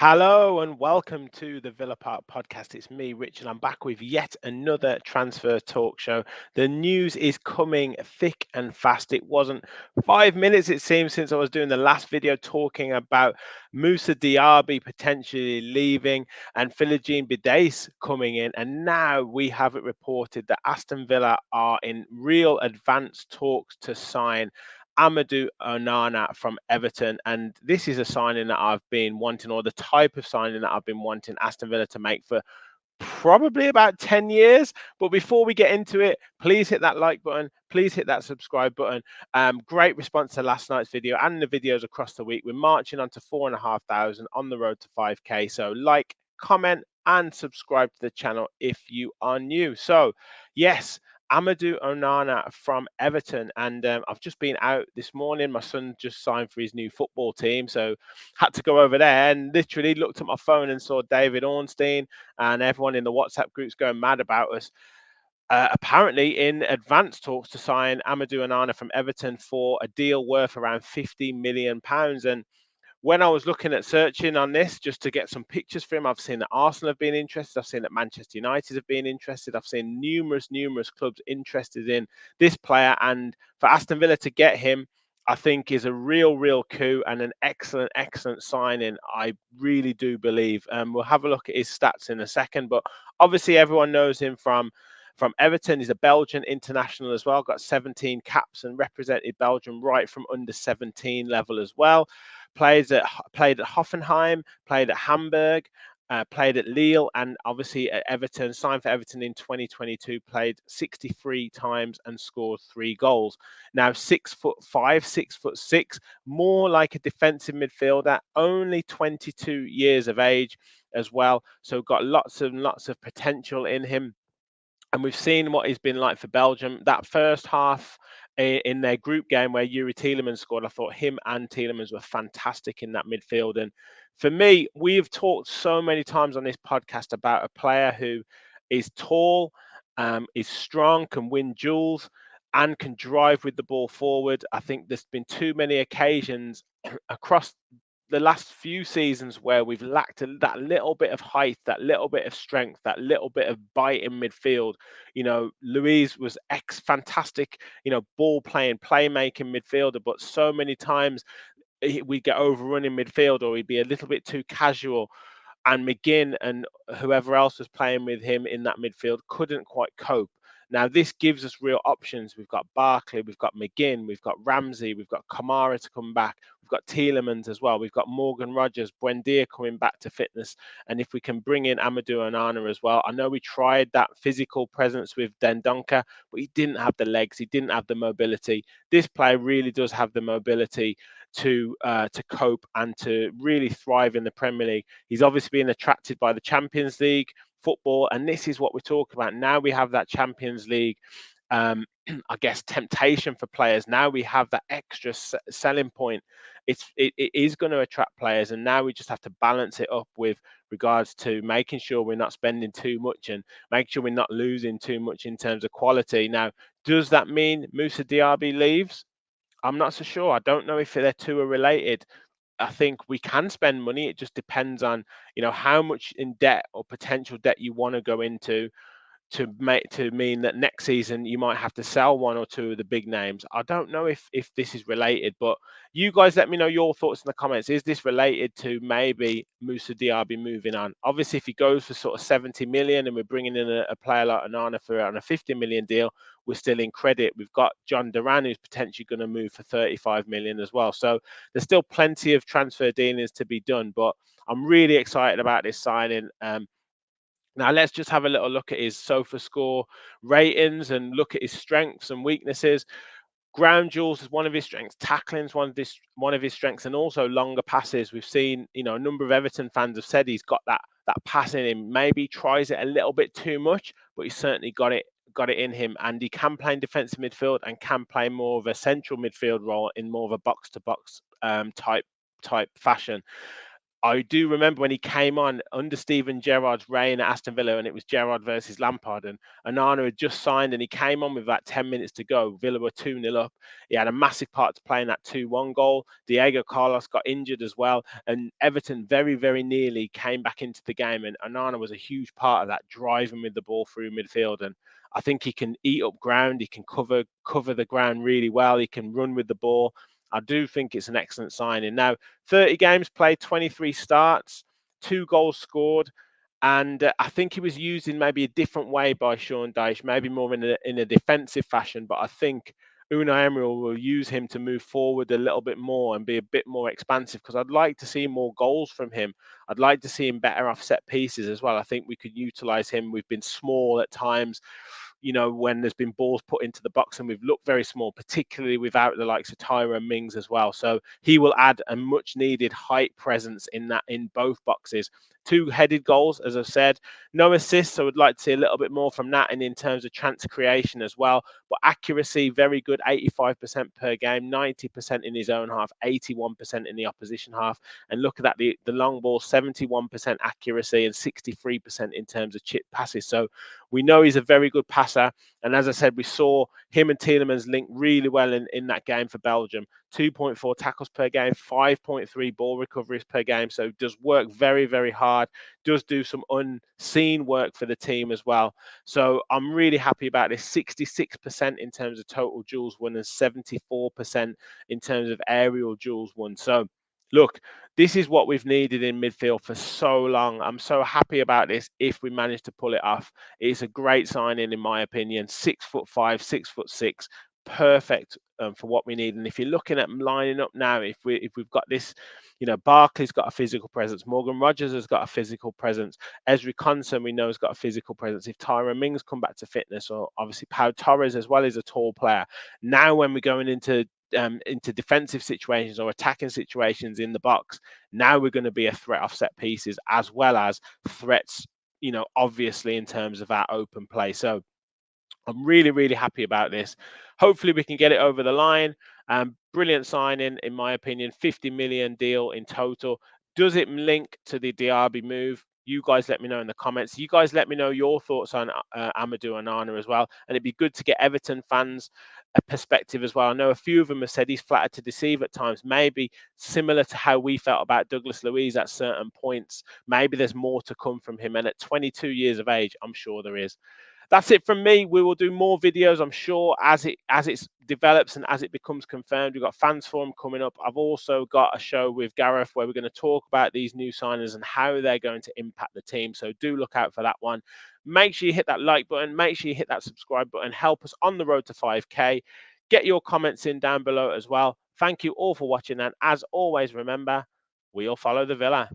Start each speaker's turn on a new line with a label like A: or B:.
A: Hello and welcome to the Villa Park podcast. It's me, Rich, and I'm back with yet another transfer talk show. The news is coming thick and fast. It wasn't 5 minutes, it seems, since I was doing the last video talking about Moussa Diaby potentially leaving and Philogene Bidace coming in. And now we have it reported that Aston Villa are in real advanced talks to sign Amadou Onana from Everton. And this is a signing that I've been wanting, or the type of signing that I've been wanting Aston Villa to make for probably about 10 years. But before we get into it, please hit that like button. Please hit that subscribe button. Great response to last night's video and the videos across the week. We're marching on to 4,500 on the road to 5K. So like, comment, and subscribe to the channel if you are new. So, yes, Amadou Onana from Everton. And I've just been out this morning. My son just signed for his new football team. So, had to go over there and literally looked at my phone and saw David Ornstein and everyone in the WhatsApp groups going mad about us. Apparently, in advanced talks to sign Amadou Onana from Everton for a deal worth around £50 million. And when I was looking at searching on this just to get some pictures for him, I've seen that Arsenal have been interested. I've seen that Manchester United have been interested. I've seen numerous clubs interested in this player. And for Aston Villa to get him, I think is a real coup and an excellent signing. I really do believe. We'll have a look at his stats in a second, but obviously everyone knows him from Everton. He's a Belgian international as well. Got 17 caps and represented Belgium right from under 17 level as well. Played at Hoffenheim, played at Hamburg, played at Lille, and obviously at Everton. Signed for Everton in 2022. Played 63 times and scored 3 goals. Now 6'5", 6'6", more like a defensive midfielder. Only 22 years of age as well. So got lots of potential in him. And we've seen what he's been like for Belgium. That first half in their group game where Yuri Tielemans scored, I thought him and Tielemans were fantastic in that midfield. And for me, we've talked so many times on this podcast about a player who is tall, is strong, can win duels, and can drive with the ball forward. I think there's been too many occasions across the last few seasons where we've lacked that little bit of height, that little bit of strength, that little bit of bite in midfield. Luis was fantastic, ball playing, playmaking midfielder, but so many times we'd get overrun in midfield or he'd be a little bit too casual. And McGinn and whoever else was playing with him in that midfield couldn't quite cope. Now, this gives us real options. We've got Barkley, we've got McGinn, we've got Ramsey, we've got Kamara to come back, we've got Tielemans as well, we've got Morgan Rogers, Buendia coming back to fitness. And if we can bring in Amadou Onana as well, I know we tried that physical presence with Dendoncker, but he didn't have the legs, he didn't have the mobility. This player really does have the mobility to cope and to really thrive in the Premier League. He's obviously been attracted by the Champions League football, and this is what we're talking about. Now we have that Champions League, I guess, temptation for players. Now we have that extra selling point. It is going to attract players, and now we just have to balance it up with regards to making sure we're not spending too much and making sure we're not losing too much in terms of quality. Now, does that mean Moussa Diaby leaves? I'm not so sure. I don't know if they're two are related. I think we can spend money. It just depends on, how much in debt or potential debt you want to go into to mean that next season you might have to sell one or two of the big names. I don't know if this is related, but you guys let me know your thoughts in the comments. Is this related to maybe Moussa Diaby moving on? Obviously, if he goes for sort of 70 million and we're bringing in a player like Onana for on a 50 million deal, we're still in credit. We've got John Duran who's potentially going to move for 35 million as well. So there's still plenty of transfer dealings to be done, but I'm really excited about this signing. Now let's just have a little look at his SofaScore ratings and look at his strengths and weaknesses. Ground duels is one of his strengths. Tackling is one of his strengths, and also longer passes. We've seen, a number of Everton fans have said he's got that pass in him. Maybe he tries it a little bit too much, but he's certainly got it in him, and he can play in defensive midfield and can play more of a central midfield role in more of a box to box type fashion. I do remember when he came on under Steven Gerrard's reign at Aston Villa, and it was Gerrard versus Lampard, and Onana had just signed, and he came on with about 10 minutes to go. Villa were 2-0 up. He had a massive part to play in that 2-1 goal. Diego Carlos got injured as well, and Everton very, very nearly came back into the game, and Onana was a huge part of that, driving with the ball through midfield. And I think he can eat up ground. He can cover the ground really well. He can run with the ball. I do think it's an excellent signing. Now, 30 games played, 23 starts, 2 goals scored. And I think he was used in maybe a different way by Sean Dyche, maybe more in a defensive fashion. But I think Unai Emery will use him to move forward a little bit more and be a bit more expansive, because I'd like to see more goals from him. I'd like to see him better off set pieces as well. I think we could utilize him. We've been small at times, when there's been balls put into the box, and we've looked very small, particularly without the likes of Tyrone Mings as well. So he will add a much needed height presence in both boxes. 2 headed goals, as I've said, no assists. So I would like to see a little bit more from that, and in terms of chance creation as well. But accuracy, very good, 85% per game, 90% in his own half, 81% in the opposition half. And look at that, the long ball, 71% accuracy and 63% in terms of chip passes. So we know he's a very good passer. And as I said, we saw him and Tielemans link really well in that game for Belgium. 2.4 tackles per game, 5.3 ball recoveries per game. So does work very, very hard, does do some unseen work for the team as well. So I'm really happy about this. 66% in terms of total duels won and 74% in terms of aerial duels won. So look, this is what we've needed in midfield for so long. I'm so happy about this if we manage to pull it off. It's a great signing, in my opinion. 6'5", 6'6", perfect for what we need. And if you're looking at lining up now, if we've got this, Barkley's got a physical presence, Morgan Rogers has got a physical presence, Ezri Konsa we know has got a physical presence. If Tyrone Mings come back to fitness, or obviously Pau Torres as well is a tall player. Now when we're going into defensive situations or attacking situations in the box, now we're going to be a threat off set pieces as well as threats, obviously in terms of our open play. So I'm really, really happy about this. Hopefully we can get it over the line. Brilliant signing, in my opinion. 50 million deal in total. Does it link to the Diaby move? You guys let me know in the comments. You guys let me know your thoughts on Amadou Onana as well. And it'd be good to get Everton fans a perspective as well. I know a few of them have said he's flattered to deceive at times, maybe similar to how we felt about Douglas Luiz at certain points. Maybe there's more to come from him. And at 22 years of age, I'm sure there is. That's it from me. We will do more videos, I'm sure, as it develops and as it becomes confirmed. We've got fans forum coming up. I've also got a show with Gareth where we're going to talk about these new signings and how they're going to impact the team. So do look out for that one. Make sure you hit that like button. Make sure you hit that subscribe button. Help us on the road to 5K. Get your comments in down below as well. Thank you all for watching. And as always, remember, we'll follow the Villa.